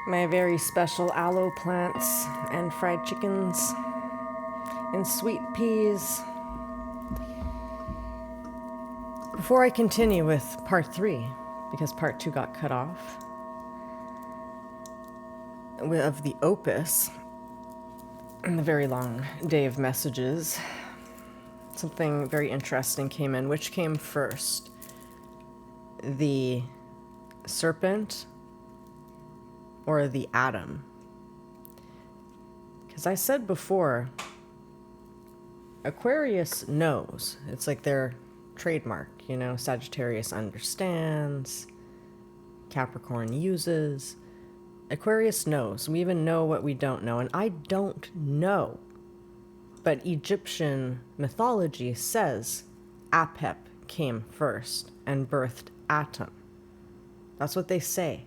My very special aloe plants and fried chickens and sweet peas. Before I continue with part 3, because part 2 got cut off, of the opus, and the very long day of messages, something very interesting came in. Which came first? The serpent or the atom? Because I said before, Aquarius knows. It's like their trademark, you know, Sagittarius understands, Capricorn uses, Aquarius knows. We even know what we don't know, and I don't know. But Egyptian mythology says Apep came first and birthed Atom. That's what they say.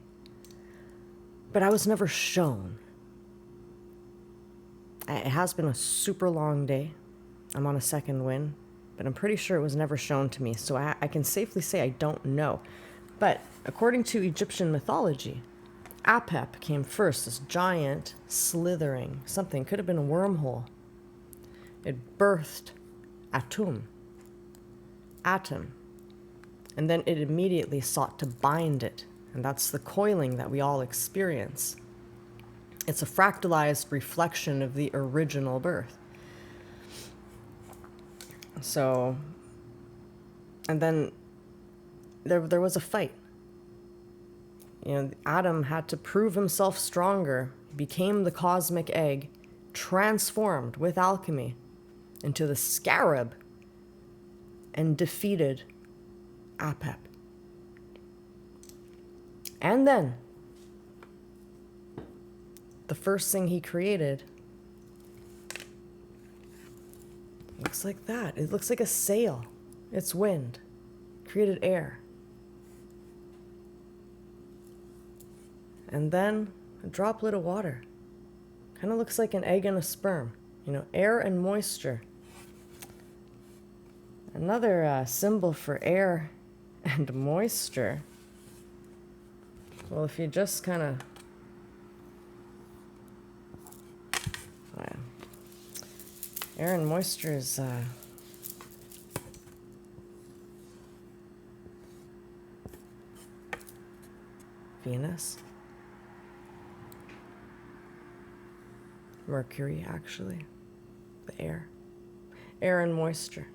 But I was never shown. It has been a super long day. I'm on a second win, but I'm pretty sure it was never shown to me, so I can safely say I don't know. But according to Egyptian mythology, Apep came first, this giant, slithering something. Could have been a wormhole. It birthed Atum, Atom, and then it immediately sought to bind it, and that's the coiling that we all experience. It's a fractalized reflection of the original birth. So, and then there was a fight. You know, Adam had to prove himself stronger, became the cosmic egg, transformed with alchemy into the scarab, and defeated Apep. And then, the first thing he created looks like that. It looks like a sail. It's wind. Created air. And then a droplet of water. Kind of looks like an egg and a sperm. You know, air and moisture. Another symbol for air and moisture. Well, if you just kind of... air and moisture is... Venus. Mercury, actually. The air. Air and moisture.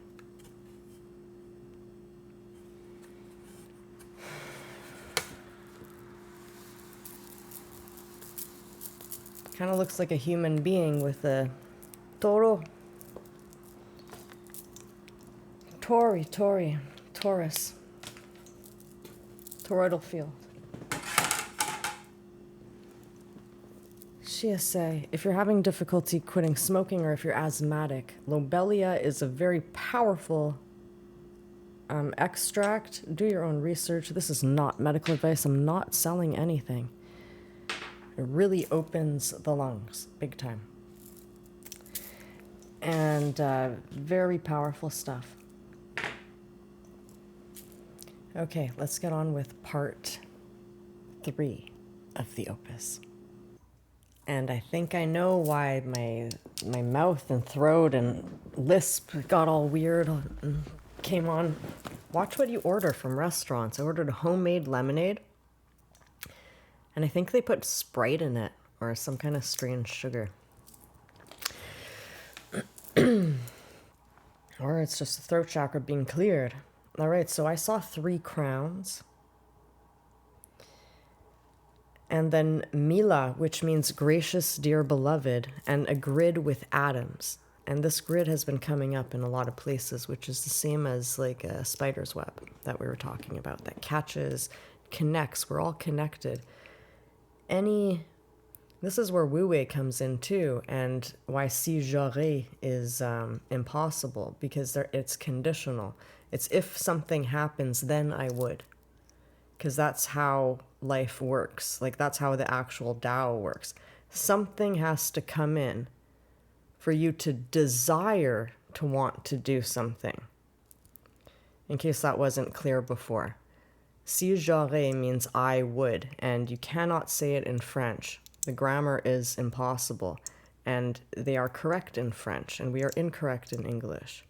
Kind of looks like a human being with a toro. Taurus. Toroidal field. Say, if you're having difficulty quitting smoking or if you're asthmatic, lobelia is a very powerful extract. Do your own research. This is not medical advice. I'm not selling anything. It really opens the lungs, big time. And very powerful stuff. Okay, let's get on with part 3 of the opus. And I think I know why my mouth and throat and lisp got all weird and came on. Watch what you order from restaurants. I ordered a homemade lemonade. And I think they put Sprite in it or some kind of strange sugar. Or it's just the throat chakra being cleared. All right, so I saw 3 crowns. And then Mila, which means gracious, dear beloved, and a grid with atoms. And this grid has been coming up in a lot of places, which is the same as like a spider's web that we were talking about, that catches, connects. We're all connected. This is where wu-wei comes in too, and why si j'aurais is impossible, because it's conditional. It's if something happens, then I would. Because that's how life works. Like, that's how the actual Tao works. Something has to come in for you to desire to want to do something. In case that wasn't clear before. Si j'aurais means I would, and you cannot say it in French. The grammar is impossible, and they are correct in French, and we are incorrect in English.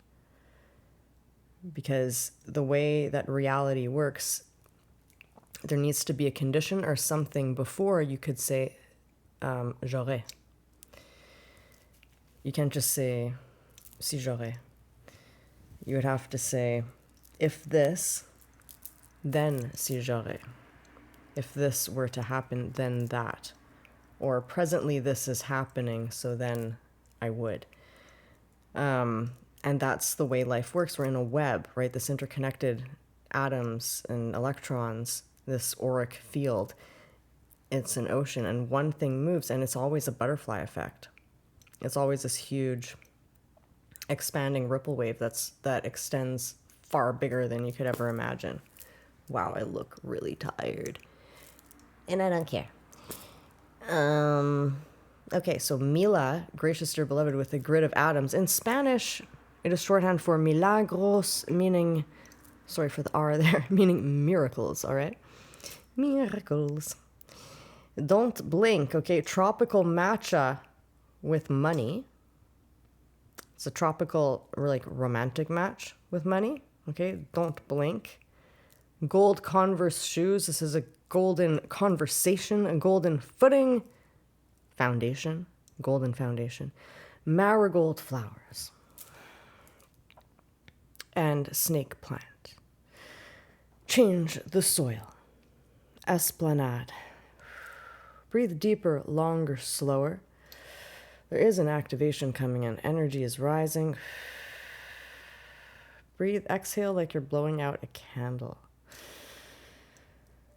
Because the way that reality works, there needs to be a condition or something before you could say j'aurais. You can't just say si j'aurais. You would have to say if this, then si j'aurais. If this were to happen, then that. Or presently this is happening, so then I would. And that's the way life works. We're in a web, right? This interconnected atoms and electrons, this auric field. It's an ocean, and one thing moves, and it's always a butterfly effect. It's always this huge expanding ripple wave that extends far bigger than you could ever imagine. Wow, I look really tired. And I don't care. Okay, so Mila, gracious dear beloved, with a grid of atoms. In Spanish, it is shorthand for milagros, meaning, sorry for the R there, meaning miracles, all right? Miracles. Don't blink, okay? Tropical matcha with money. It's a tropical, like, romantic match with money, okay? Don't blink. Gold Converse shoes. This is a golden conversation, a golden footing. Foundation, golden foundation. Marigold flowers. And snake plant. Change the soil. Esplanade. Breathe deeper, longer, slower. There is an activation coming in. Energy is rising. Breathe, exhale like you're blowing out a candle.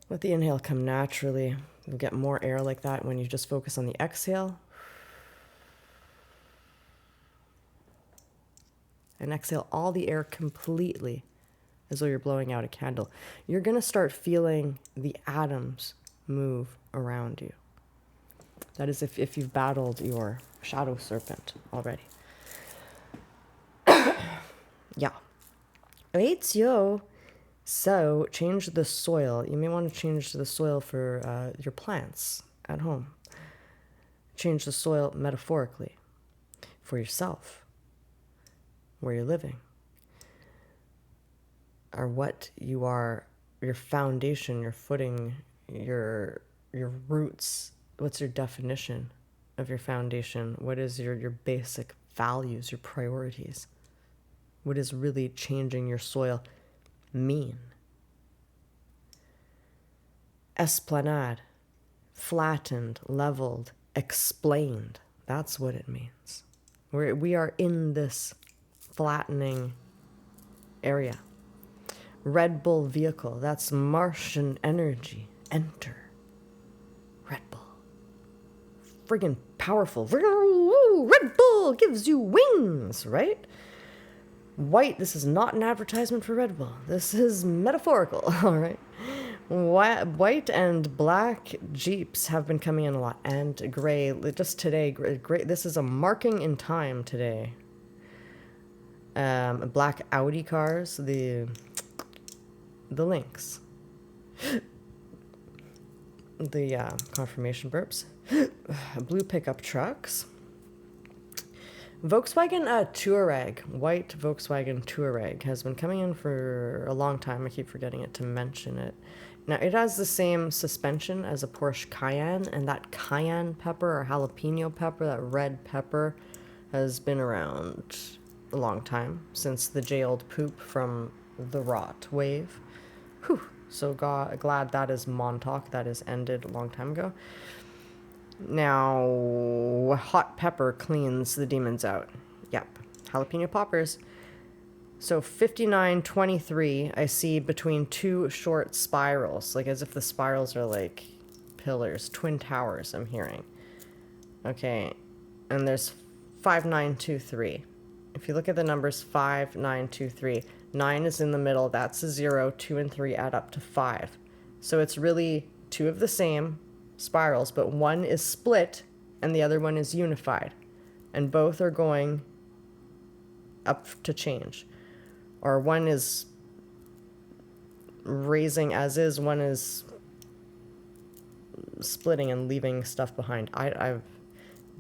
Let the inhale come naturally. You'll get more air like that when you just focus on the exhale. And exhale all the air completely as though you're blowing out a candle. You're going to start feeling the atoms move around you. That is if you've battled your shadow serpent already. Yeah. Right, yo. So, change the soil. You may want to change the soil for your plants at home. Change the soil metaphorically for yourself, where you're living, or what you are, your foundation, your footing, your roots. What's your definition of your foundation? What is your basic values, your priorities? What is really changing your soil mean? Esplanade, flattened, leveled, explained. That's what it means. We are in this flattening area. Red Bull vehicle, that's Martian energy. Enter. Red Bull. Friggin' powerful. Red Bull gives you wings, right? White, this is not an advertisement for Red Bull. This is metaphorical, all right? White and black Jeeps have been coming in a lot. And gray, just today, gray. This is a marking in time today. Black Audi cars, the Lynx. The confirmation burps. Blue pickup trucks. Volkswagen Touareg, white Volkswagen Touareg, has been coming in for a long time. I keep forgetting to mention it. Now, it has the same suspension as a Porsche Cayenne, and that cayenne pepper or jalapeno pepper, that red pepper, has been around a long time, since the jailed poop from the rot wave. Whew, so glad that is Montauk, that is ended a long time ago. Now, hot pepper cleans the demons out. Yep, jalapeno poppers. So 5923, I see between two short spirals, like as if the spirals are like pillars, twin towers, I'm hearing. Okay, and there's 5923. If you look at the numbers 5923, 9 is in the middle, that's a 0, 2 and 3 add up to 5. So it's really two of the same spirals, but one is split and the other one is unified, and both are going up to change, or one is raising as is, one is splitting and leaving stuff behind. I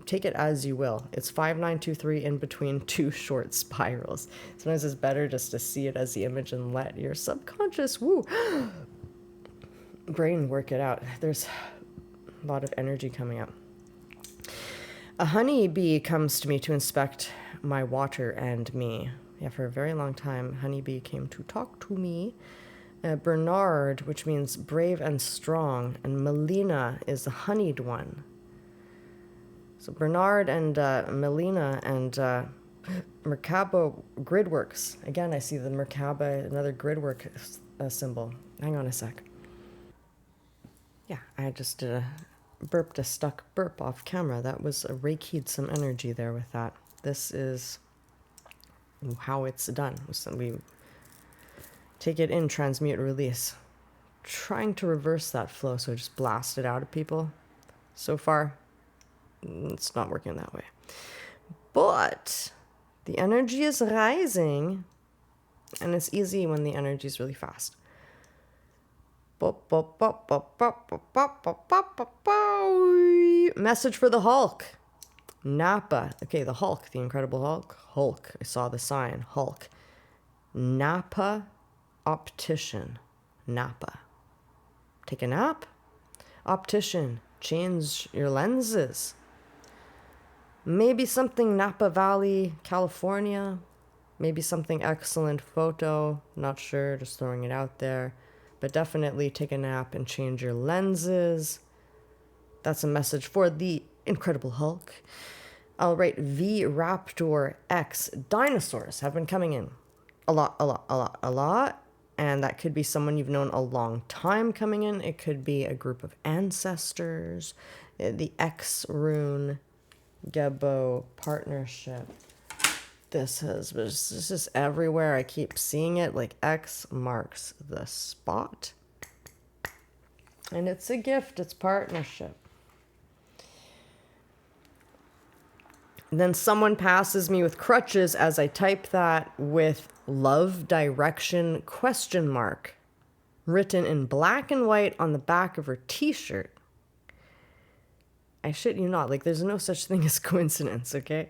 take it as you will. It's 5923 in between two short spirals. Sometimes it's better just to see it as the image and let your subconscious brain work it out. There's a lot of energy coming up. A honeybee comes to me to inspect my water and me. Yeah, for a very long time, honeybee came to talk to me. Bernard, which means brave and strong, and Melina is the honeyed one. So Bernard and Melina and Merkaba gridworks. Again, I see the Merkaba, another gridwork symbol. Hang on a sec. Yeah, I just burped a stuck burp off camera. That was a Reiki'd some energy there with that. This is how it's done. We take it in, transmute, release. Trying to reverse that flow, so just blast it out of people. So far, it's not working that way. But the energy is rising, and it's easy when the energy is really fast. Message for the Hulk. Napa. Okay, the Hulk, the Incredible Hulk. Hulk. I saw the sign. Hulk. Napa optician. Napa. Take a nap. Optician. Change your lenses. Maybe something Napa Valley, California. Maybe something excellent photo. Not sure, just throwing it out there. But definitely take a nap and change your lenses. That's a message for the Incredible Hulk. I'll write V Raptor X. Dinosaurs have been coming in. A lot. And that could be someone you've known a long time coming in. It could be a group of ancestors. The X rune. Gebo partnership. This is everywhere. I keep seeing it, like X marks the spot. And it's a gift, it's partnership. Then someone passes me with crutches as I type that with love direction ? Written in black and white on the back of her t-shirt. I shit you not, like there's no such thing as coincidence, okay?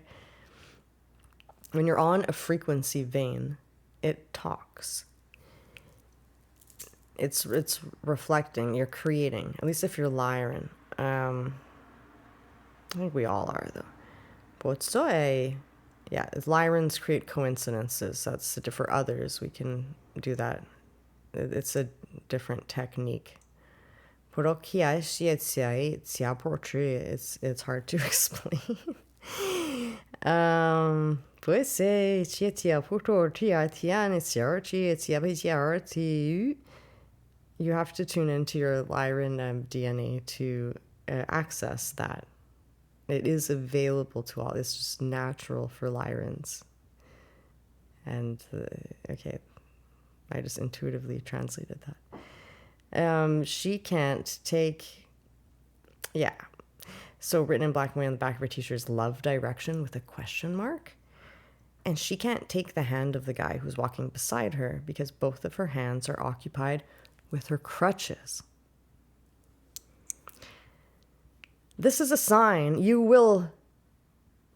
When you're on a frequency vein, it talks. It's reflecting, you're creating, at least if you're Lyran. I think we all are, though. Yeah, Lyrans create coincidences. That's for others. We can do that. It's a different technique. It's hard to explain. You have to tune into your Lyran DNA to access that. It is available to all. It's just natural for Lyrans. And, okay, I just intuitively translated that. She can't take, yeah. So written in black and white on the back of her t-shirt is love direction with a question mark. And she can't take the hand of the guy who's walking beside her because both of her hands are occupied with her crutches. This is a sign you will,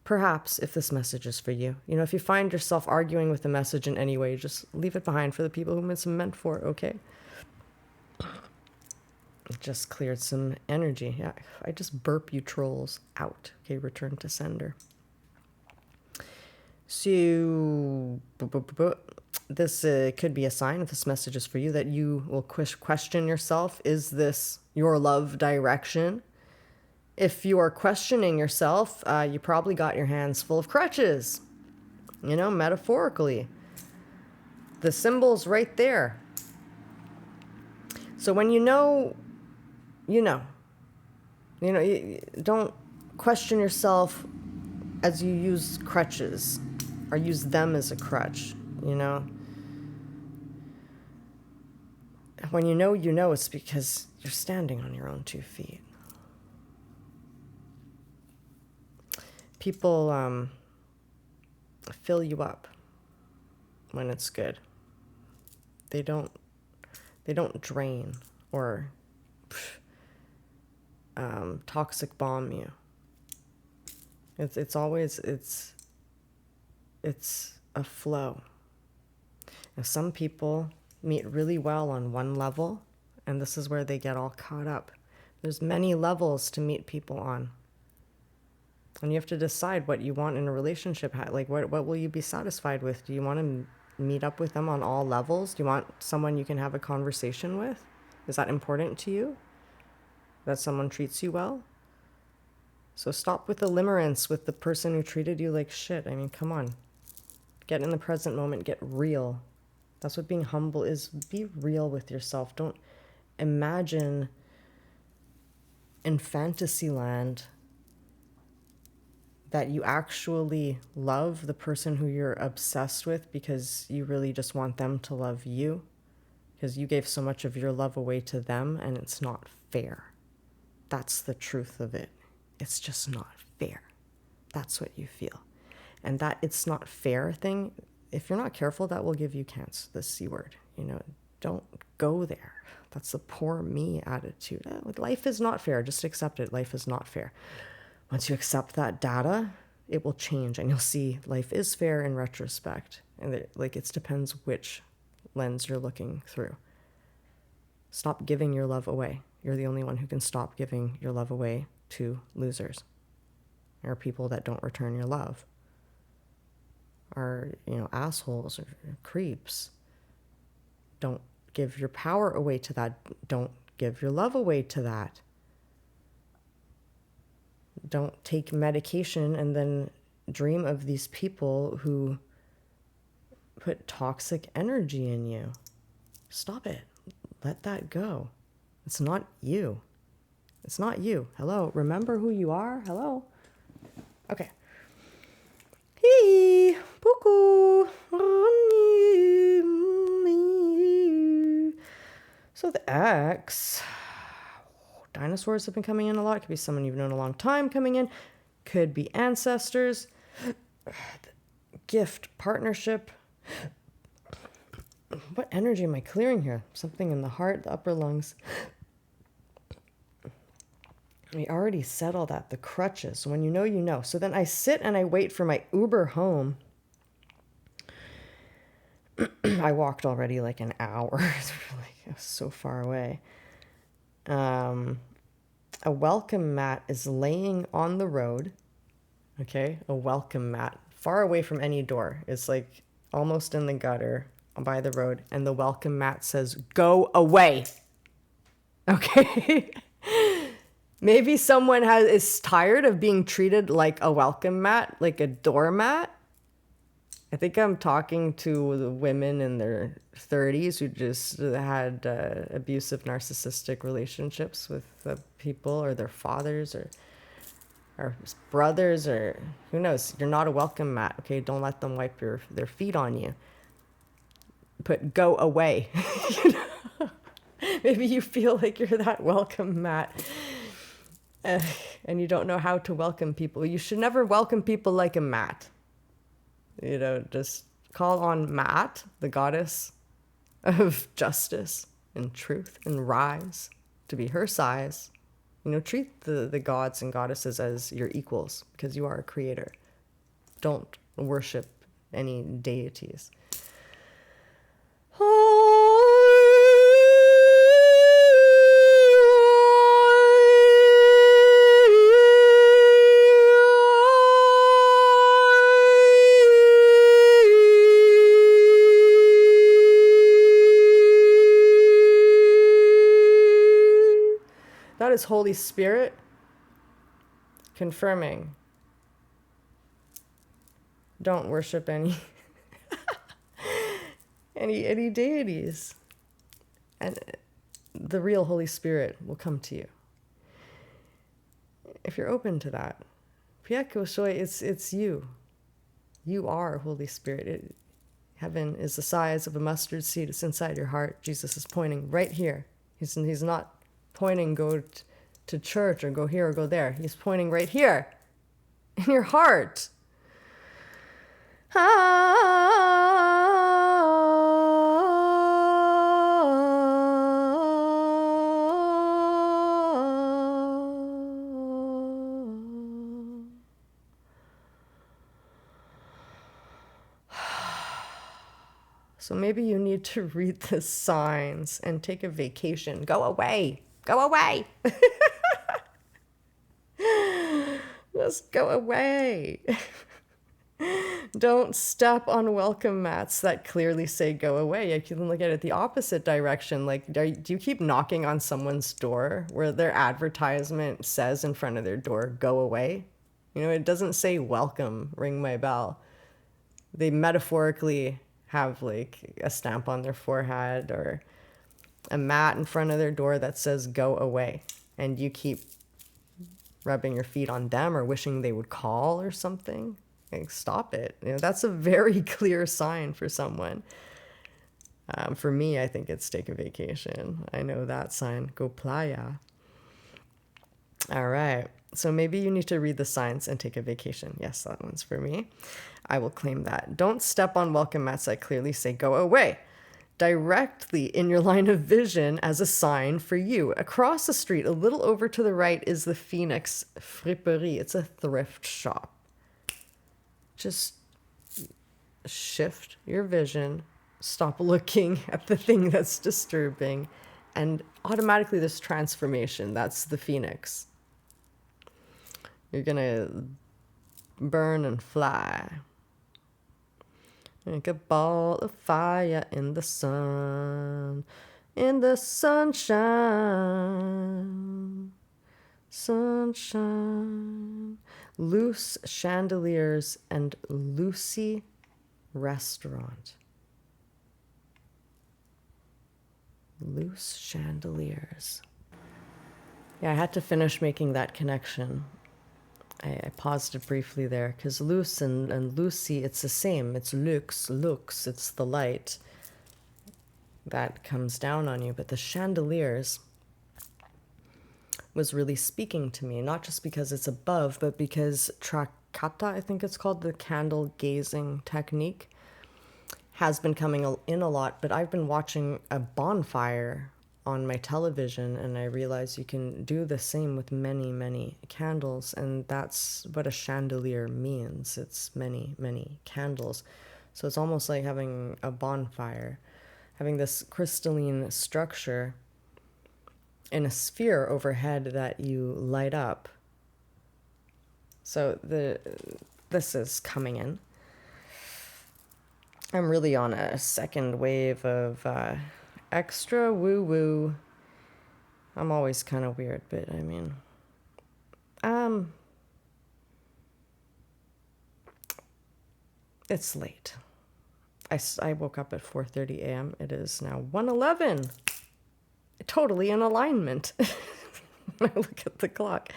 perhaps, if this message is for you. You know, if you find yourself arguing with the message in any way, just leave it behind for the people whom it's meant for, okay? It just cleared some energy. Yeah, I just burp you trolls out. Okay, return to sender. So, this could be a sign, if this message is for you, that you will question yourself. Is this your love direction? If you are questioning yourself, you probably got your hands full of crutches. You know, metaphorically. The symbol's right there. So when you know, you know. You don't question yourself as you use crutches or use them as a crutch, you know. When you know it's because you're standing on your own 2 feet. People fill you up when it's good. They don't They don't drain or toxic bomb you. It's always a flow. Now, some people meet really well on one level, and this is where they get all caught up. There's many levels to meet people on. And you have to decide what you want in a relationship. Like, what will you be satisfied with? Do you want to meet up with them on all levels? Do you want someone you can have a conversation with? Is that important to you? That someone treats you well? So stop with the limerence with the person who treated you like shit. I mean, come on. Get in the present moment. Get real. That's what being humble is. Be real with yourself. Don't imagine in fantasy land that you actually love the person who you're obsessed with because you really just want them to love you, because you gave so much of your love away to them, and it's not fair. That's the truth of it. It's just not fair. That's what you feel. And that it's not fair thing, if you're not careful, that will give you cancer, the C word. You know, don't go there. That's the poor me attitude. Life is not fair. Just accept it. Life is not fair. Once you accept that data, it will change, and you'll see life is fair in retrospect. And it depends which lens you're looking through. Stop giving your love away. You're the only one who can stop giving your love away to losers, or people that don't return your love, or assholes or creeps. Don't give your power away to that. Don't give your love away to that. Don't take medication and then dream of these people who put toxic energy in you. Stop it. Let that go. It's not you. It's not you. Hello. Remember who you are? Hello. Okay. Hee. Buku. So the X. Dinosaurs have been coming in a lot. Could be someone you've known a long time coming in. Could be ancestors. Gift, partnership. What energy am I clearing here? Something in the heart, the upper lungs. We already said all that. The crutches. So when you know, you know. So then I sit and I wait for my Uber home. I walked already like an hour. It was so far away. A welcome mat is laying on the road. Okay, a welcome mat, far away from any door. It's like almost in the gutter by the road, and the welcome mat says, "Go away." Okay. Maybe someone is tired of being treated like a welcome mat, like a doormat. I think I'm talking to the women in their 30s who just had abusive narcissistic relationships with people, or their fathers, or brothers, or who knows. You're not a welcome mat, okay? Don't let them wipe their feet on you. Put "go away." Maybe you feel like you're that welcome mat, and you don't know how to welcome people. You should never welcome people like a mat. Just call on Maat, the goddess of justice and truth and rise, to be her size. Treat the gods and goddesses as your equals, because you are a creator. Don't worship any deities. That is Holy Spirit confirming. Don't worship any deities, and the real Holy Spirit will come to you if you're open to that. It's you. You are Holy Spirit. Heaven is the size of a mustard seed. It's inside your heart. Jesus is pointing right here. He's not pointing, go to church or go here or go there. He's pointing right here in your heart. That So maybe you need to read the signs and take a vacation. Go away. Go away. Just go away. Don't step on welcome mats that clearly say go away. You can look at it the opposite direction. Like, do you keep knocking on someone's door where their advertisement says in front of their door, go away? You know, it doesn't say welcome, ring my bell. They metaphorically have like a stamp on their forehead or a mat in front of their door that says go away. And you keep rubbing your feet on them or wishing they would call or something. Like, stop it. You know, that's a very clear sign for someone. For me, I think it's take a vacation. I know that sign. Go playa. All right. So maybe you need to read the signs and take a vacation. Yes, that one's for me. I will claim that. Don't step on welcome mats that clearly say go away. Directly in your line of vision as a sign for you. Across the street, a little over to the right, is the Phoenix Friperie. It's a thrift shop. Just shift your vision, stop looking at the thing that's disturbing, and automatically this transformation, that's the Phoenix. You're gonna burn and fly. Like a ball of fire in the sun, in the sunshine, sunshine. Loose chandeliers and Lucy restaurant. Loose chandeliers. Yeah, I had to finish making that connection. I paused it briefly there because loose and Lucy, it's the same. It's lux, it's the light that comes down on you. But the chandeliers was really speaking to me, not just because it's above, but because Trakata, I think it's called, the candle gazing technique, has been coming in a lot. But I've been watching a bonfire on my television, and I realized you can do the same with many, many candles, and that's what a chandelier means. It's many, many candles. So it's almost like having a bonfire, having this crystalline structure in a sphere overhead that you light up. So this is coming in. I'm really on a second wave of extra woo-woo. I'm always kind of weird, but I mean, it's late. I woke up at 4:30 a.m. It is now 1:11. Totally in alignment. When I look at the clock.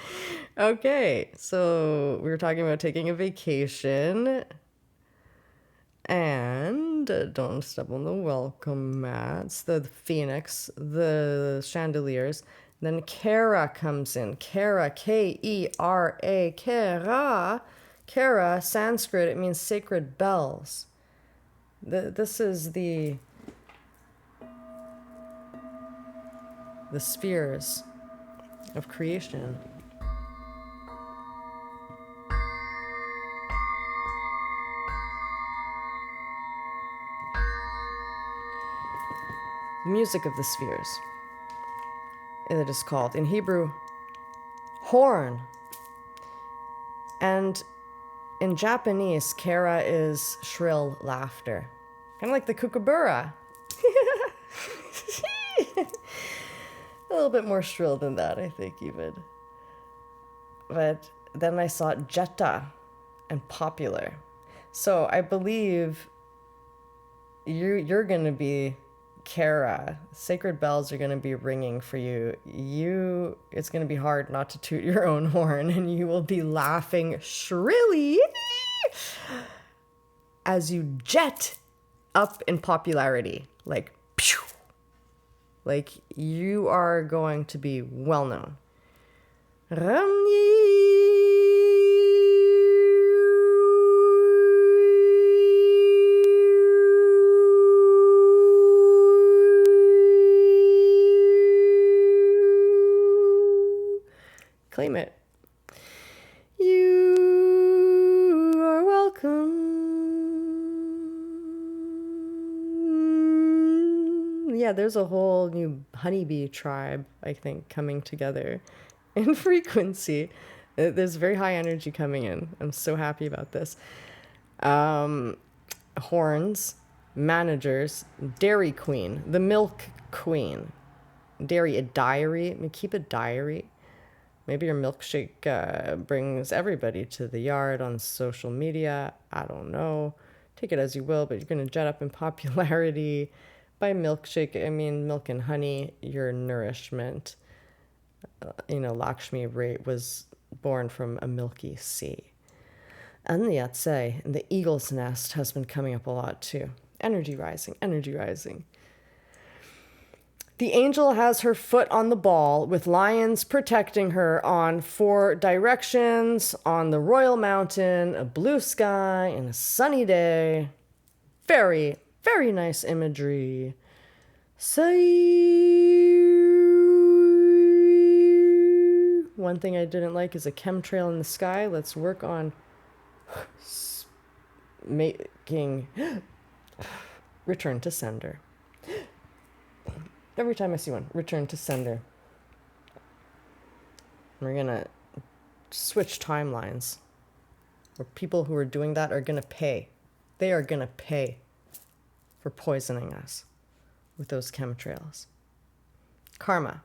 Okay, so we were talking about taking a vacation. And don't step on the welcome mats, the Phoenix, the chandeliers. Then Kera comes in. Kera, K-E-R-A, Kera. Kera, Sanskrit, it means sacred bells. This is the spheres of creation. The music of the spheres. It is called, in Hebrew, horn. And in Japanese, kara is shrill laughter. Kind of like the kookaburra. A little bit more shrill than that, I think, even. But then I saw Jetta and popular. So I believe you're going to be Kara. Sacred bells are going to be ringing for you. It's going to be hard not to toot your own horn, and you will be laughing shrilly as you jet up in popularity. Like, pew! Like, you are going to be well known. Claim it. You are welcome. Yeah, there's a whole new honeybee tribe, I think, coming together in frequency. There's very high energy coming in. I'm so happy about this. Horns, managers, dairy queen, the milk queen. Dairy, a diary. I mean, keep a diary. Maybe your milkshake brings everybody to the yard on social media. I don't know. Take it as you will, but you're going to jet up in popularity. By milkshake, I mean milk and honey, your nourishment. Lakshmi was born from a milky sea. And the Yatsei, and the eagle's nest has been coming up a lot too. Energy rising, energy rising. The angel has her foot on the ball with lions protecting her on 4 directions, on the royal mountain, a blue sky, and a sunny day. Very, very nice imagery. One thing I didn't like is a chemtrail in the sky. Let's work on making return to sender. Every time I see one, return to sender. We're going to switch timelines. Where people who are doing that are going to pay. They are going to pay for poisoning us with those chemtrails. Karma.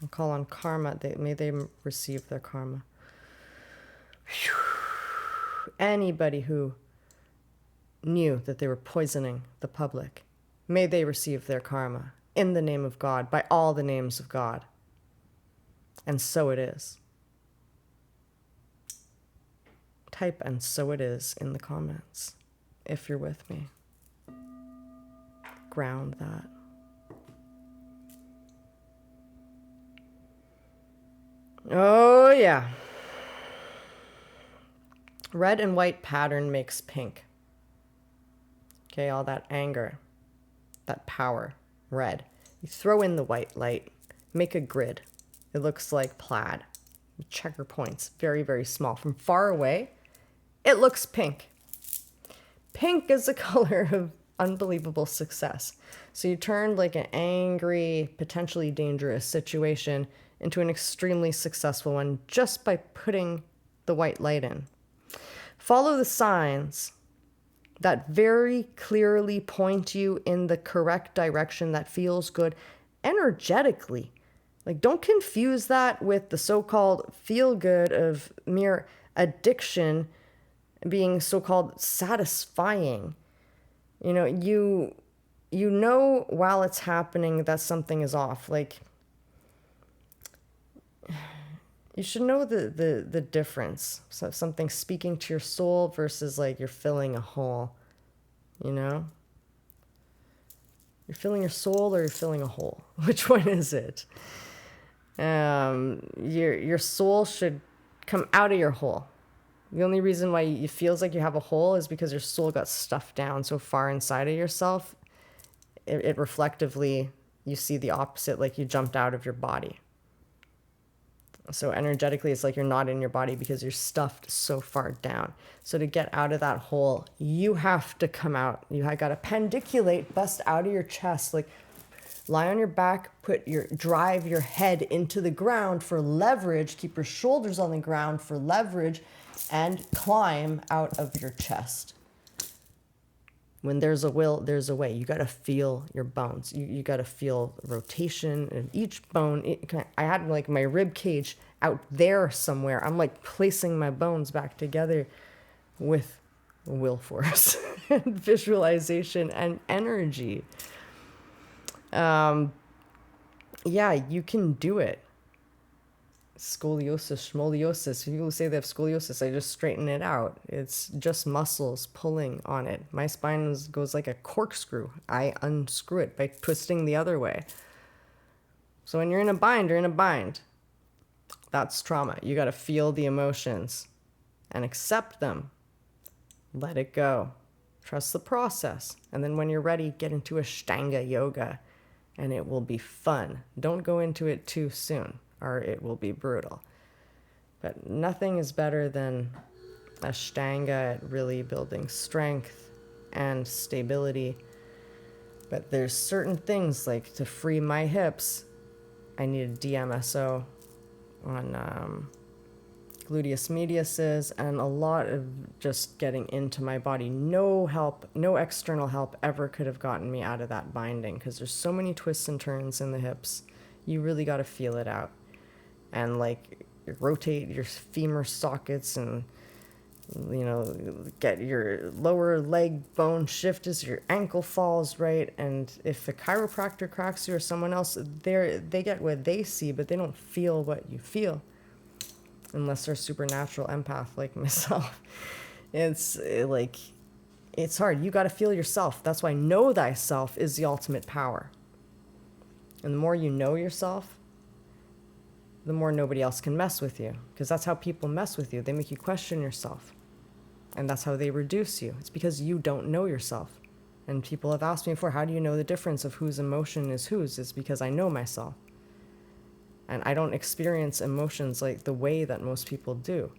I'll call on karma. May they receive their karma. Whew. Anybody who knew that they were poisoning the public, may they receive their karma in the name of God, by all the names of God. And so it is. Type "and so it is" in the comments if you're with me. Ground that. Oh, yeah. Red and white pattern makes pink. Okay, all that anger, that power, red. You throw in the white light, make a grid. It looks like plaid. Checker points, very, very small. From far away, it looks pink. Pink is the color of unbelievable success. So you turn like an angry, potentially dangerous situation into an extremely successful one just by putting the white light in. Follow the signs that very clearly point you in the correct direction that feels good energetically. Like, don't confuse that with the so-called feel good of mere addiction being so-called satisfying. You know while it's happening that something is off. Like, you should know the difference. So something speaking to your soul versus like you're filling a hole, You're filling your soul or you're filling a hole. Which one is it? Your soul should come out of your hole. The only reason why it feels like you have a hole is because your soul got stuffed down so far inside of yourself. It reflectively, you see the opposite, like you jumped out of your body. So energetically, it's like you're not in your body because you're stuffed so far down. So to get out of that hole, you have to come out. You got to pendiculate, bust out of your chest, like lie on your back, drive your head into the ground for leverage, keep your shoulders on the ground for leverage, and climb out of your chest. When there's a will, there's a way. You got to feel your bones. You got to feel rotation in each bone. I had like my rib cage out there somewhere. I'm like placing my bones back together with will force and visualization and energy. Yeah, you can do it. Scoliosis, schmoliosis. People say they have scoliosis. I just straighten it out. It's just muscles pulling on it. My spine goes like a corkscrew. I unscrew it by twisting the other way. So when you're in a bind, you're in a bind. That's trauma. You got to feel the emotions and accept them. Let it go. Trust the process. And then when you're ready, get into Ashtanga yoga and it will be fun. Don't go into it too soon, or it will be brutal. But nothing is better than Ashtanga at really building strength and stability But there's certain things, like to free my hips, I needed DMSO on gluteus mediuses, and a lot of just getting into my body. No help, no external help ever could have gotten me out of that binding, because there's so many twists and turns in the hips. You really got to feel it out. And like rotate your femur sockets and, you know, get your lower leg bone shift as your ankle falls, right? And if the chiropractor cracks you or someone else, they get what they see, but they don't feel what you feel, unless they're supernatural empath like myself. It's hard. You got to feel yourself. That's why know thyself is the ultimate power. And the more you know yourself, the more nobody else can mess with you. Because that's how people mess with you. They make you question yourself. And that's how they reduce you. It's because you don't know yourself. And people have asked me before, how do you know the difference of whose emotion is whose? It's because I know myself. And I don't experience emotions like the way that most people do.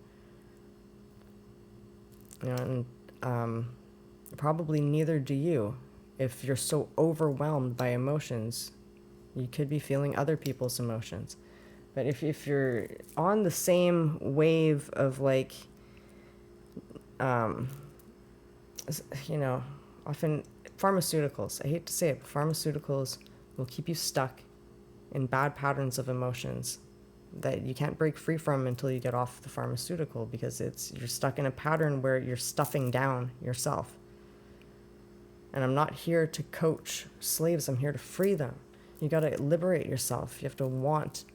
You know, and probably neither do you. If you're so overwhelmed by emotions, you could be feeling other people's emotions. But if you're on the same wave of like, you know, often pharmaceuticals, I hate to say it, but pharmaceuticals will keep you stuck in bad patterns of emotions that you can't break free from until you get off the pharmaceutical, because you're stuck in a pattern where you're stuffing down yourself. And I'm not here to coach slaves, I'm here to free them. You got to liberate yourself. You have to want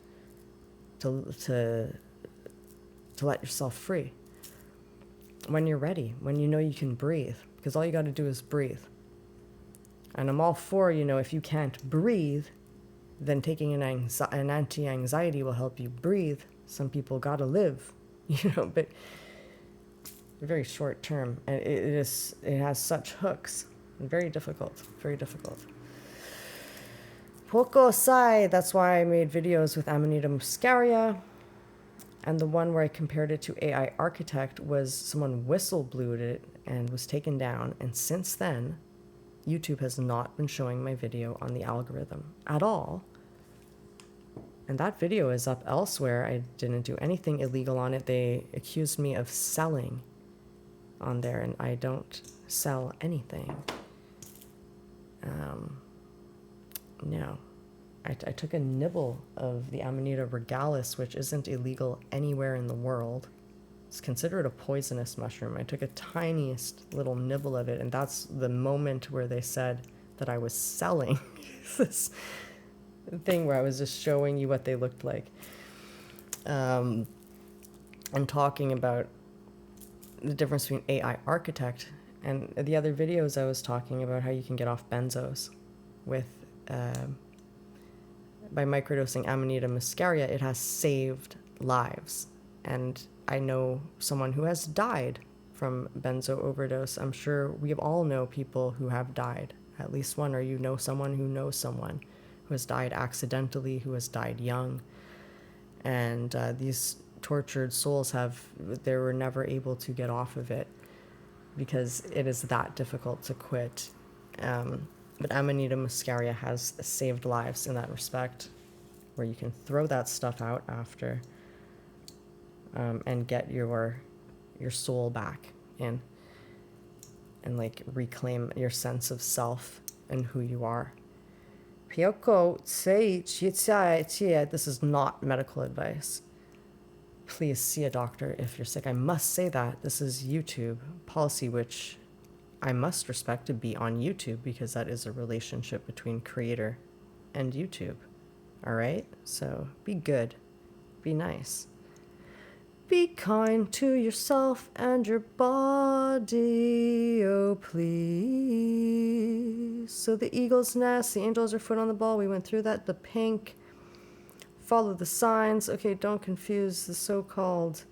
to let yourself free. When you're ready, when you know you can breathe, because all you got to do is breathe. And I'm all for, you know, if you can't breathe, then taking an anti-anxiety will help you breathe. Some people got to live, you know, but very short term. And it has such hooks. Very difficult, very difficult. Poco sai, that's why I made videos with Amanita muscaria. And the one where I compared it to AI Architect was someone whistle blew it and was taken down. And since then, YouTube has not been showing my video on the algorithm at all. And that video is up elsewhere. I didn't do anything illegal on it. They accused me of selling on there, and I don't sell anything. No. I took a nibble of the Amanita regalis, which isn't illegal anywhere in the world. It's considered a poisonous mushroom. I took a tiniest little nibble of it, and that's the moment where they said that I was selling this thing where I was just showing you what they looked like. And talking about the difference between AI Architect and the other videos. I was talking about how you can get off benzos with by microdosing Amanita muscaria. It has saved lives, and I know someone who has died from benzo overdose. I'm sure we all know people who have died, at least one, or you know someone who knows someone who has died accidentally, who has died young. And these tortured souls they were never able to get off of it because it is that difficult to quit. But Amanita muscaria has saved lives in that respect, where you can throw that stuff out after and get your soul back in, and like reclaim your sense of self and who you are. This is not medical advice. Please see a doctor if you're sick. I must say that. This is YouTube policy, which I must respect to be on YouTube, because that is a relationship between creator and YouTube. All right? So be good. Be nice. Be kind to yourself and your body, oh please. So the eagle's nest, the angels are foot on the ball. We went through that. The pink. Follow the signs. Okay, don't confuse the so-called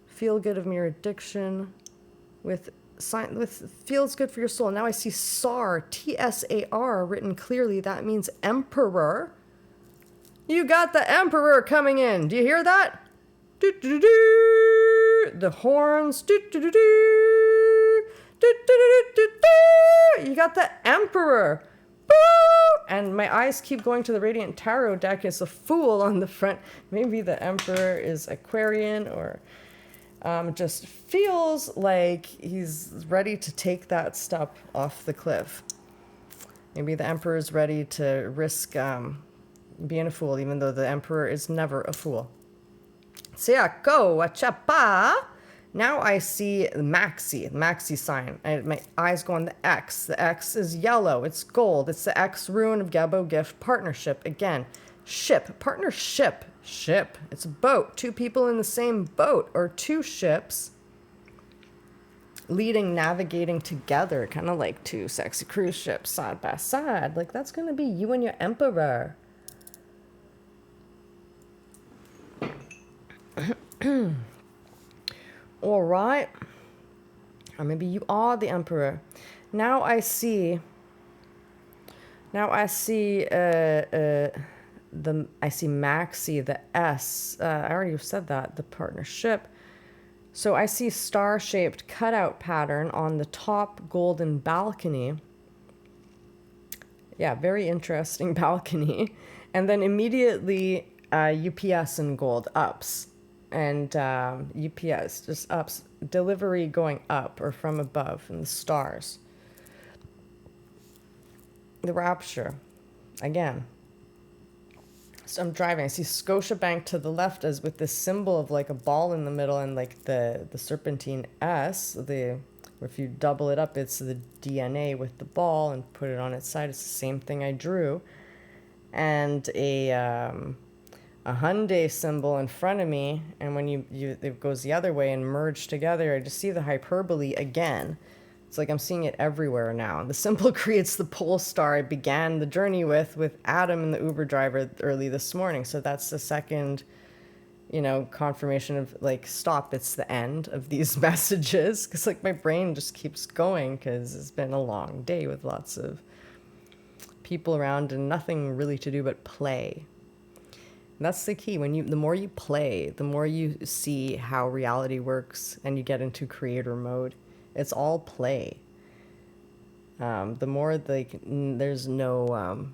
feel good of mere addiction with feels good for your soul. Now I see SAR, T-S-A-R written clearly. That means emperor. You got the emperor coming in. Do you hear that? The horns. You got the emperor. Boo! And my eyes keep going to the Radiant Tarot deck. It's a Fool on the front. Maybe the Emperor is Aquarian, or just feels like he's ready to take that step off the cliff. Maybe the Emperor is ready to risk being a fool, even though the Emperor is never a fool. Siako, chapa. Now I see Maxi sign. My eyes go on the X. The X is yellow. It's gold. It's the X rune of Gebo Gift partnership. Again, ship, partnership, ship. It's a boat. Two people in the same boat, or two ships leading, navigating together, kind of like two sexy cruise ships side by side. Like, that's going to be you and your Emperor. All right. Or maybe you are the Emperor. Now I see Maxi, the S. I already said that, the partnership. So I see star-shaped cutout pattern on the top golden balcony. Yeah, very interesting balcony. And then immediately UPS in gold ups. And UPS just ups, delivery going up or from above, and the stars. The rapture, again. So I'm driving, I see Scotiabank to the left as with this symbol of like a ball in the middle, and like the serpentine S, if you double it up, it's the DNA with the ball and put it on its side. It's the same thing I drew. And a Hyundai symbol in front of me, and when it goes the other way and merge together, I just see the hyperbole again. It's like I'm seeing it everywhere now. The symbol creates the pole star I began the journey with Adam and the Uber driver early this morning. So that's the second, confirmation of like, stop, it's the end of these messages. Because like my brain just keeps going because it's been a long day with lots of people around and nothing really to do but play. And that's the key. The more you play, the more you see how reality works and you get into creator mode. It's all play. The more there's no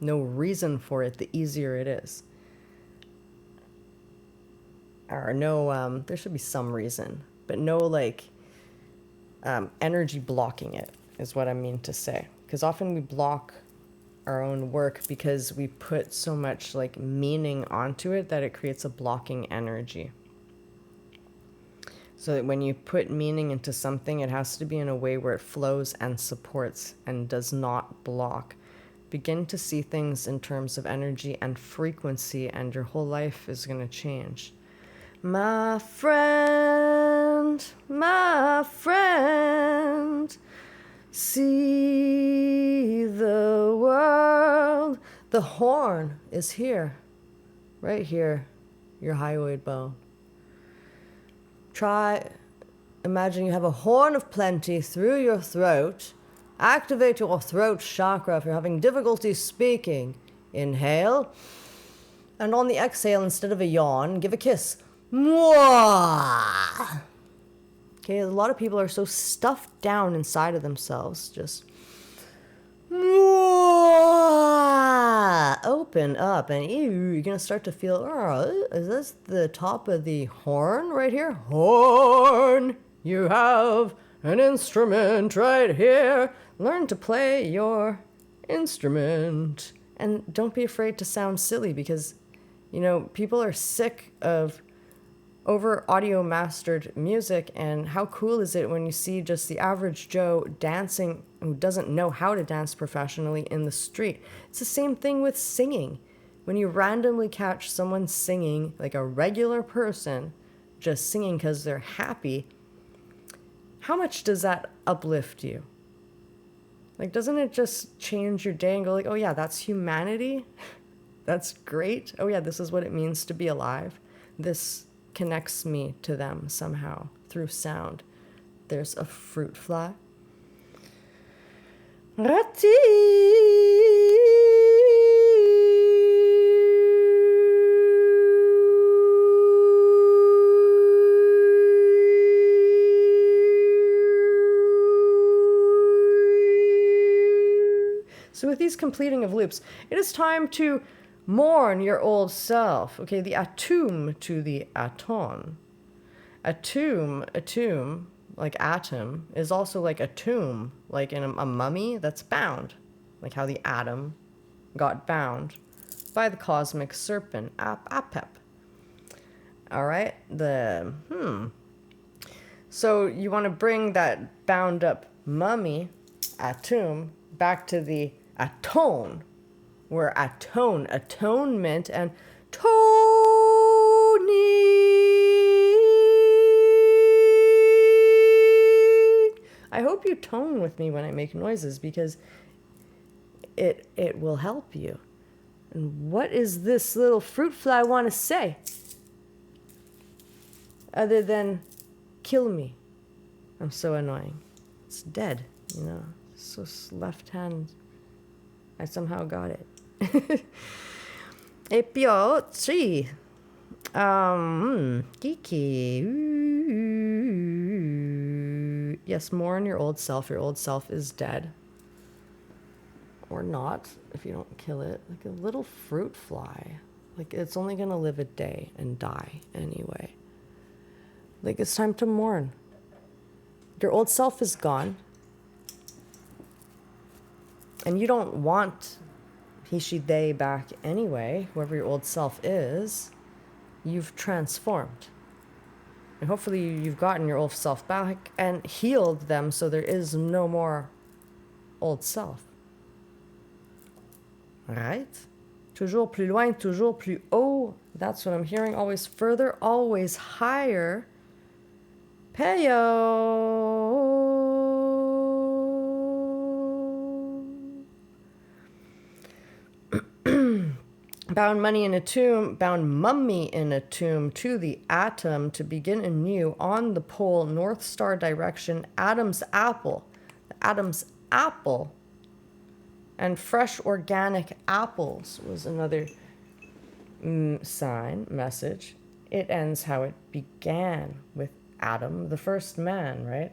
reason for it, the easier it is. Or there should be some reason, but no energy blocking it is what I mean to say. Because often we block our own work because we put so much meaning onto it that it creates a blocking energy. So that when you put meaning into something, it has to be in a way where it flows and supports and does not block. Begin to see things in terms of energy and frequency, and your whole life is going to change. My friend, see the world. The horn is here, right here, your hyoid bone. Imagine you have a horn of plenty through your throat. Activate your throat chakra if you're having difficulty speaking. Inhale. And on the exhale, instead of a yawn, give a kiss. Mwah! Okay, a lot of people are so stuffed down inside of themselves. Just open up, and you're gonna start to feel, is this the top of the horn right here? Horn! You have an instrument right here. Learn to play your instrument. And don't be afraid to sound silly, because, people are sick of over audio mastered music. And how cool is it when you see just the average Joe dancing who doesn't know how to dance professionally in the street? It's the same thing with singing. When you randomly catch someone singing, like a regular person just singing because they're happy, how much does that uplift you? Doesn't it just change your day and go oh yeah, that's humanity? That's great. Oh yeah, this is what it means to be alive. This connects me to them somehow through sound. There's a fruit fly. So with these completing of loops, it is time to mourn your old self. Okay, the atum to the aton. Atum, like atom, is also like a tomb, like in a mummy that's bound. Like how the atom got bound by the cosmic serpent, Apep. All right, So you want to bring that bound up mummy, atum, back to the atone, where atonement, and Tony. I hope you tone with me when I make noises, because it will help you. And what is this little fruit fly want to say? Other than kill me. I'm so annoying. It's dead, you know. So left hand. I somehow got it. E più, sì. Kiki. Yes, mourn your old self. Your old self is dead. Or not, if you don't kill it. Like a little fruit fly. Like, it's only gonna live a day and die anyway. Like, it's time to mourn. Your old self is gone. And you don't want he, she, they back anyway. Whoever your old self is, you've transformed. And hopefully you've gotten your old self back and healed them so there is no more old self. Right? Toujours plus loin, toujours plus haut. That's what I'm hearing. Always further, always higher. Peyo. Bound money in a tomb, bound mummy in a tomb to the atom to begin anew on the pole, North Star direction, Adam's apple. Adam's apple. And fresh organic apples was another sign, message. It ends how it began with Adam, the first man, right?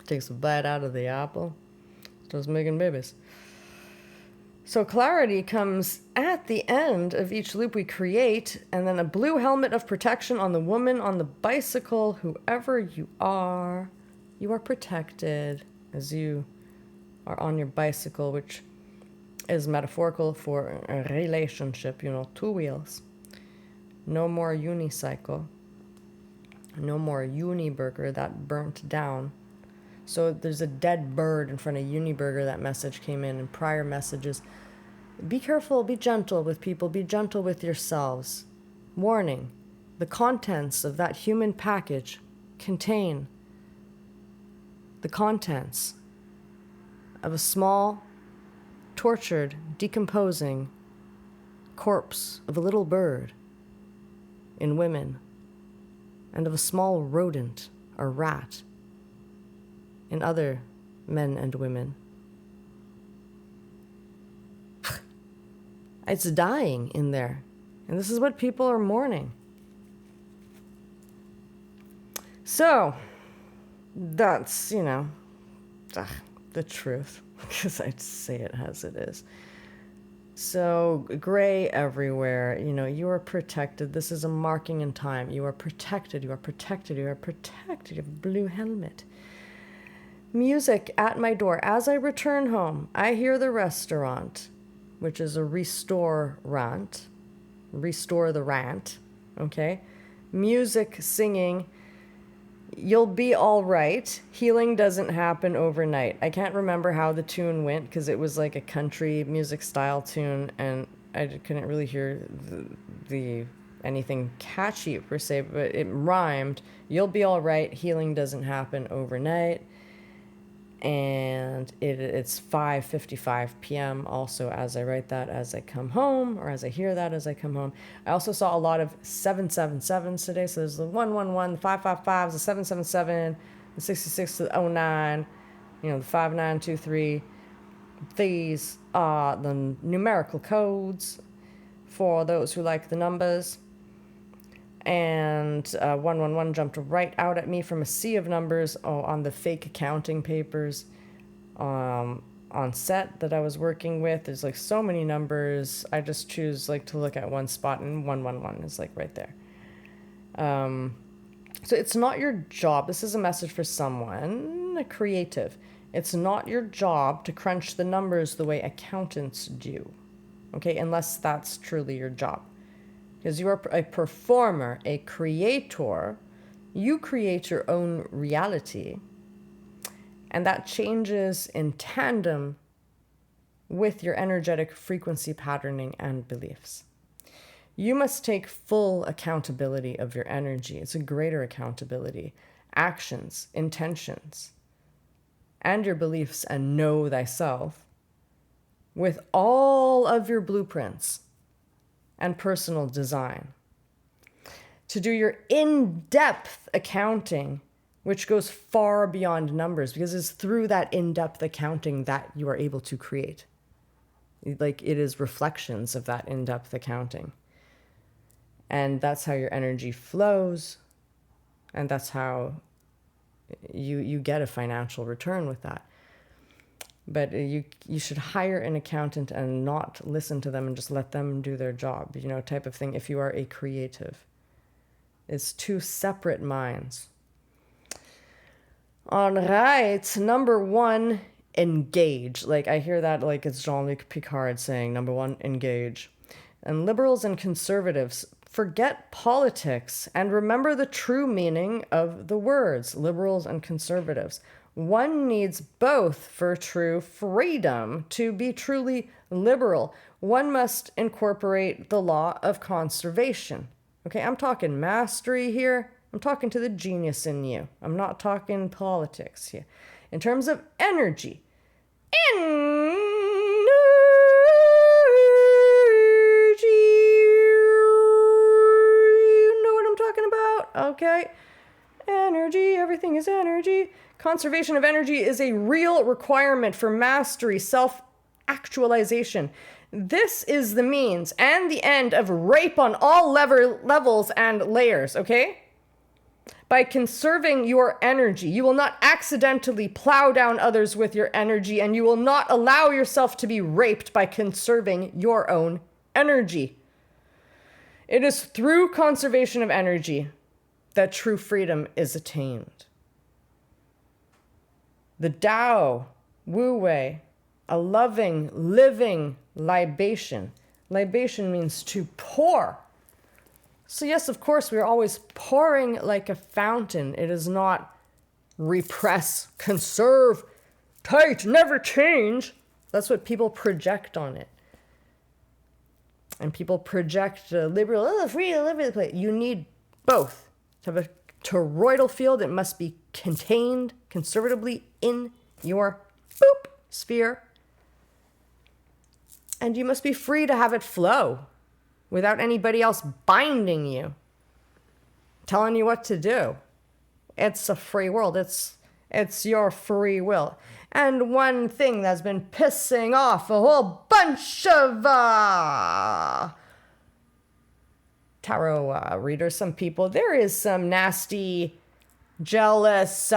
Takes a bite out of the apple, starts making babies. So clarity comes at the end of each loop we create, and then a blue helmet of protection on the woman on the bicycle. Whoever you are protected as you are on your bicycle, which is metaphorical for a relationship, you know, two wheels. No more unicycle. No more Uniburger, that burnt down. So there's a dead bird in front of Uniburger. That message came in prior messages. Be careful, be gentle with people, be gentle with yourselves. Warning, the contents of that human package contain the contents of a small, tortured, decomposing corpse of a little bird in women, and of a small rodent or rat in other men and women. It's dying in there. And this is what people are mourning. So, that's, you know, the truth. Because I say it as it is. So, gray everywhere. You know, you are protected. This is a marking in time. You are protected. You are protected. You are protected. You have a blue helmet. Music at my door. As I return home, I hear the restaurant, which is a restore rant. Restore the rant. Okay? Music singing. You'll be all right. Healing doesn't happen overnight. I can't remember how the tune went because it was like a country music style tune, and I couldn't really hear the anything catchy per se, but it rhymed. You'll be all right. Healing doesn't happen overnight. And it's 5:55 p.m. also as I write that as I come home, or as I hear that as I come home. I also saw a lot of 777s today. So there's the 111, the 555s, the 777, the 66 to the 09, you know, the 5923. These are the numerical codes for those who like the numbers. And 111 jumped right out at me from a sea of numbers on the fake accounting papers on set that I was working with. There's like so many numbers. I just choose like to look at one spot, and 111 is like right there. So it's not your job. This is a message for someone, a creative. It's not your job to crunch the numbers the way accountants do. Okay, unless that's truly your job. Because you are a performer, a creator. You create your own reality. And that changes in tandem with your energetic frequency patterning and beliefs. You must take full accountability of your energy. It's a greater accountability. Actions, intentions, and your beliefs, and know thyself with all of your blueprints and personal design. To do your in-depth accounting, which goes far beyond numbers, because it's through that in-depth accounting that you are able to create. Like, it is reflections of that in-depth accounting. And that's how your energy flows. And that's how you get a financial return with that. But you should hire an accountant and not listen to them and just let them do their job, type of thing, if you are a creative. It's two separate minds. All right, number one, engage. Like, I hear that like it's Jean-Luc Picard saying, number one, engage. And liberals and conservatives, forget politics and remember the true meaning of the words, liberals and conservatives. One needs both for true freedom to be truly liberal. One must incorporate the law of conservation. Okay, I'm talking mastery here. I'm talking to the genius in you. I'm not talking politics here. In terms of energy. Energy. You know what I'm talking about? Okay. Energy, everything is energy. Conservation of energy is a real requirement for mastery, self-actualization. This is the means and the end of rape on all levels and layers, okay? By conserving your energy, you will not accidentally plow down others with your energy, and you will not allow yourself to be raped by conserving your own energy. It is through conservation of energy that true freedom is attained. The Tao, Wu Wei, a loving, living libation. Libation means to pour. So yes, of course, we are always pouring like a fountain. It is not repress, conserve, tight, never change. That's what people project on it. And people project liberal, free, liberal. You need both. To have a toroidal field, it must be contained conservatively in your sphere. And you must be free to have it flow without anybody else binding you, telling you what to do. It's a free world. It's your free will. And one thing that's been pissing off a whole bunch of tarot readers, some people, there is some nasty, jealous,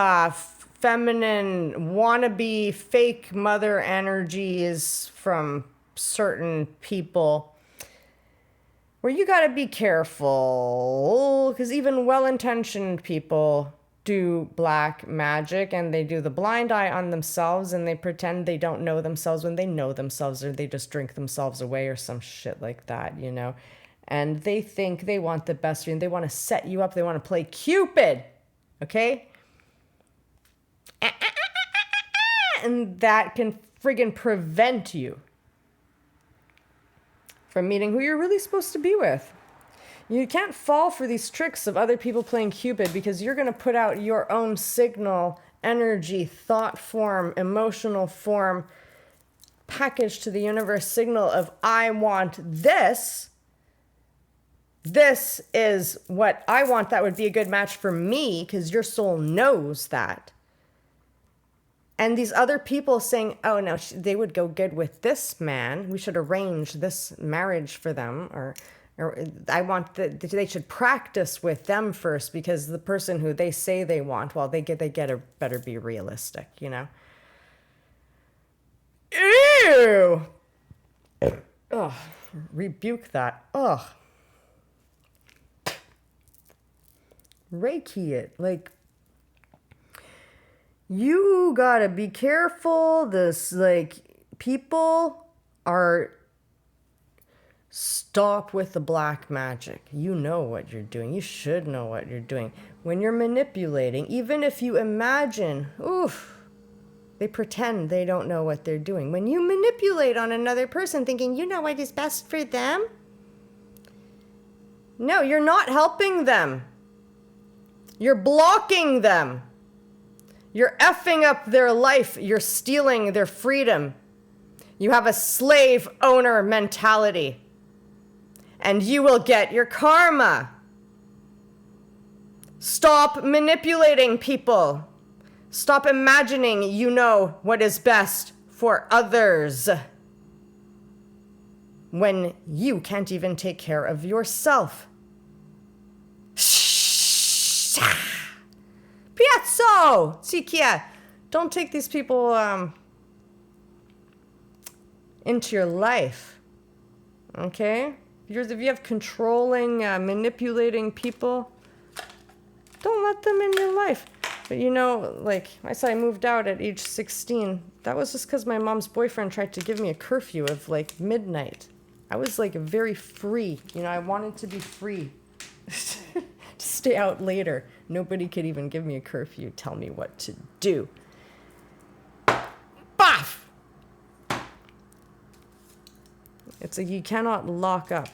feminine, wannabe, fake mother energies from certain people where you gotta be careful, because even well-intentioned people do black magic, and they do the blind eye on themselves, and they pretend they don't know themselves when they know themselves, or they just drink themselves away or some shit like that, and they think they want the best for you, and they want to set you up, they want to play Cupid, okay? And that can friggin' prevent you from meeting who you're really supposed to be with. You can't fall for these tricks of other people playing Cupid, because you're going to put out your own signal, energy, thought form, emotional form, package to the universe signal of, I want this. This is what I want. That would be a good match for me, because your soul knows that. And these other people saying, oh, no, they would go good with this man. We should arrange this marriage for them. Or Or I want they should practice with them first, because the person who they say they want, well, they better be realistic, you know? Ew! Ugh, rebuke that. Ugh. Reiki it. Like, you gotta be careful. This, like, people are... Stop with the black magic. You know what you're doing. You should know what you're doing. When you're manipulating, even if you imagine, oof, they pretend they don't know what they're doing. When you manipulate on another person thinking you know what is best for them, no, you're not helping them. You're blocking them. You're effing up their life. You're stealing their freedom. You have a slave owner mentality. And you will get your karma. Stop manipulating people. Stop imagining you know what is best for others when you can't even take care of yourself. Piazzo! Sikia! Don't take these people into your life. Okay? If you have controlling, manipulating people, don't let them in your life. But you know, like I said, I moved out at age 16. That was just because my mom's boyfriend tried to give me a curfew of like midnight. I was like very free. You know, I wanted to be free. To stay out later. Nobody could even give me a curfew, tell me what to do. Baff! It's like you cannot lock up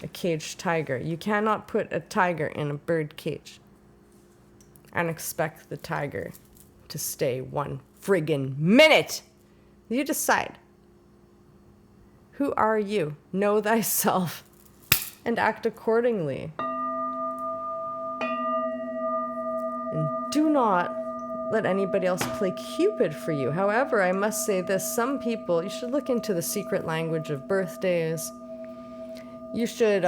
a caged tiger. You cannot put a tiger in a bird cage and expect the tiger to stay one friggin' minute. You decide. Who are you? Know thyself and act accordingly. And do not let anybody else play Cupid for you. However, I must say this, some people, you should look into the secret language of birthdays. You should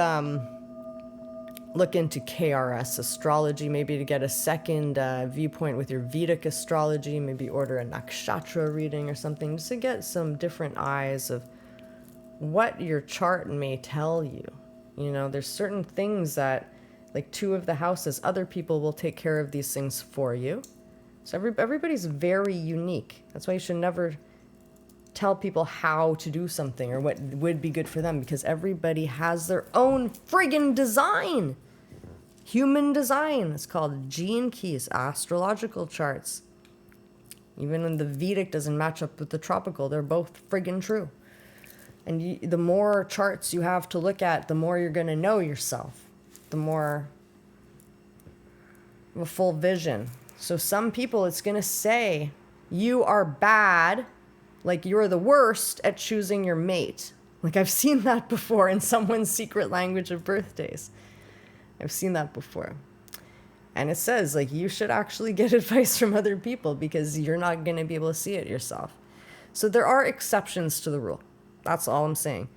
look into KRS astrology, maybe to get a second viewpoint with your Vedic astrology, maybe order a nakshatra reading or something, just to get some different eyes of what your chart may tell you. You know, there's certain things that, like 2 of the houses, other people will take care of these things for you. So everybody's very unique. That's why you should never tell people how to do something or what would be good for them, because everybody has their own friggin' design. Human design. It's called gene keys, astrological charts. Even when the Vedic doesn't match up with the tropical, they're both friggin' true. And the more charts you have to look at, the more you're going to know yourself. The more of a full vision. So some people, it's going to say you are bad, like you're the worst at choosing your mate. Like I've seen that before in someone's secret language of birthdays. I've seen that before. And it says like you should actually get advice from other people because you're not going to be able to see it yourself. So there are exceptions to the rule. That's all I'm saying.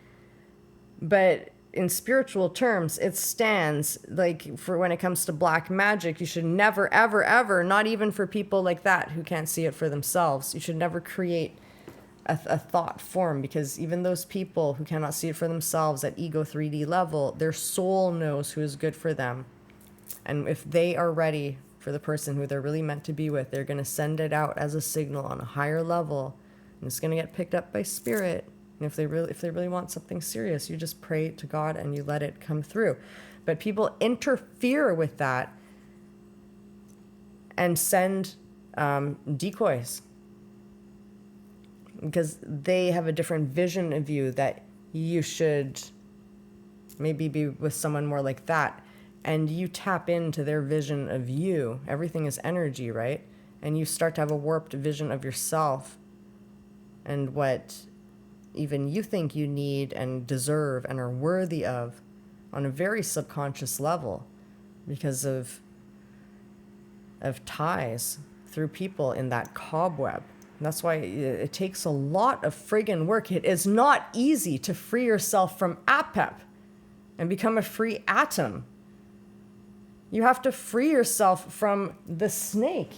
But in spiritual terms, it stands like for when it comes to black magic, you should never, ever, ever, not even for people like that who can't see it for themselves, you should never create a thought form, because even those people who cannot see it for themselves at ego 3D level, their soul knows who is good for them. And if they are ready for the person who they're really meant to be with, they're going to send it out as a signal on a higher level, and it's going to get picked up by spirit. And if they really want something serious, you just pray to God and you let it come through. But people interfere with that and send decoys because they have a different vision of you, that you should maybe be with someone more like that. And you tap into their vision of you. Everything is energy, right? And you start to have a warped vision of yourself and what even you think you need and deserve and are worthy of on a very subconscious level because of ties through people in that cobweb. And that's why it takes a lot of friggin' work. It is not easy to free yourself from APEP and become a free atom. You have to free yourself from the snake.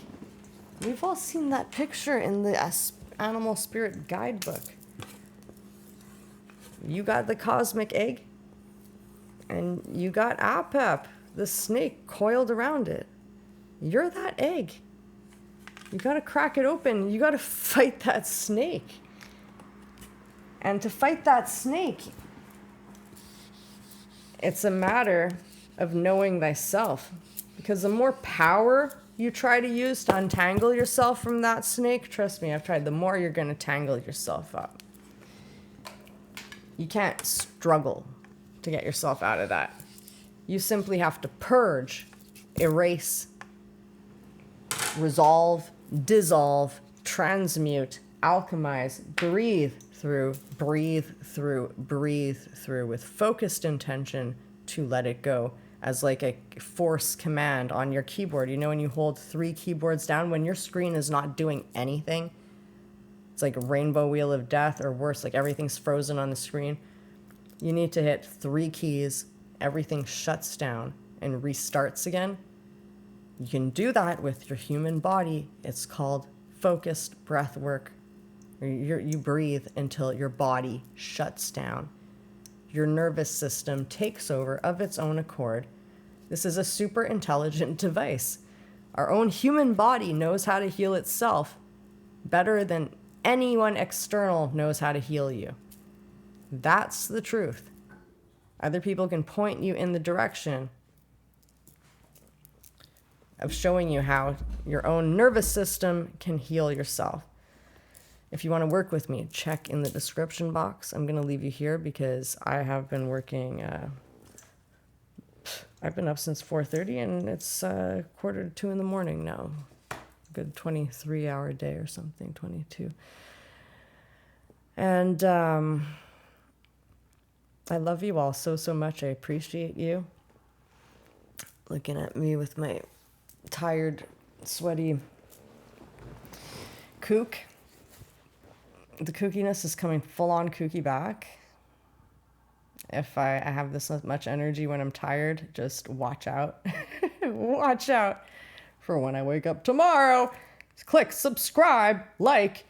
We've all seen that picture in the Animal Spirit Guidebook. You got the cosmic egg, and you got Apep, the snake, coiled around it. You're that egg. You gotta crack it open. You gotta fight that snake. And to fight that snake, it's a matter of knowing thyself. Because the more power you try to use to untangle yourself from that snake, trust me, I've tried, the more you're gonna tangle yourself up. You can't struggle to get yourself out of that. You simply have to purge, erase, resolve, dissolve, transmute, alchemize, breathe through, breathe through, breathe through with focused intention to let it go as like a force command on your keyboard. You know, when you hold 3 keyboards down, when your screen is not doing anything, it's like a rainbow wheel of death, or worse, like everything's frozen on the screen. You need to hit 3 keys, everything shuts down and restarts again. You can do that with your human body. It's called focused breath work. You breathe until your body shuts down. Your nervous system takes over of its own accord. This is a super intelligent device. Our own human body knows how to heal itself better than anyone external knows how to heal you. That's the truth. Other people can point you in the direction of showing you how your own nervous system can heal yourself. If you want to work with me, check in the description box. I'm going to leave you here because I have been working, I've been up since 4:30 and it's 1:45 in the morning now. Good 23-hour day or something, 22. And I love you all so, so much. I appreciate you. Looking at me with my tired, sweaty kook. The kookiness is coming full-on kooky back. If I have this much energy when I'm tired, just watch out. Watch out for when I wake up tomorrow. Click subscribe, like,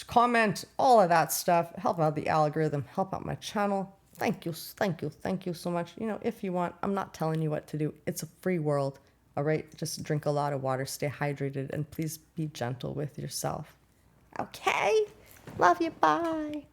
comment, all of that stuff. Help out the algorithm, help out my channel. Thank you, thank you, thank you so much. You know, if you want, I'm not telling you what to do. It's a free world, all right? Just drink a lot of water, stay hydrated, and please be gentle with yourself. Okay? Love you, bye.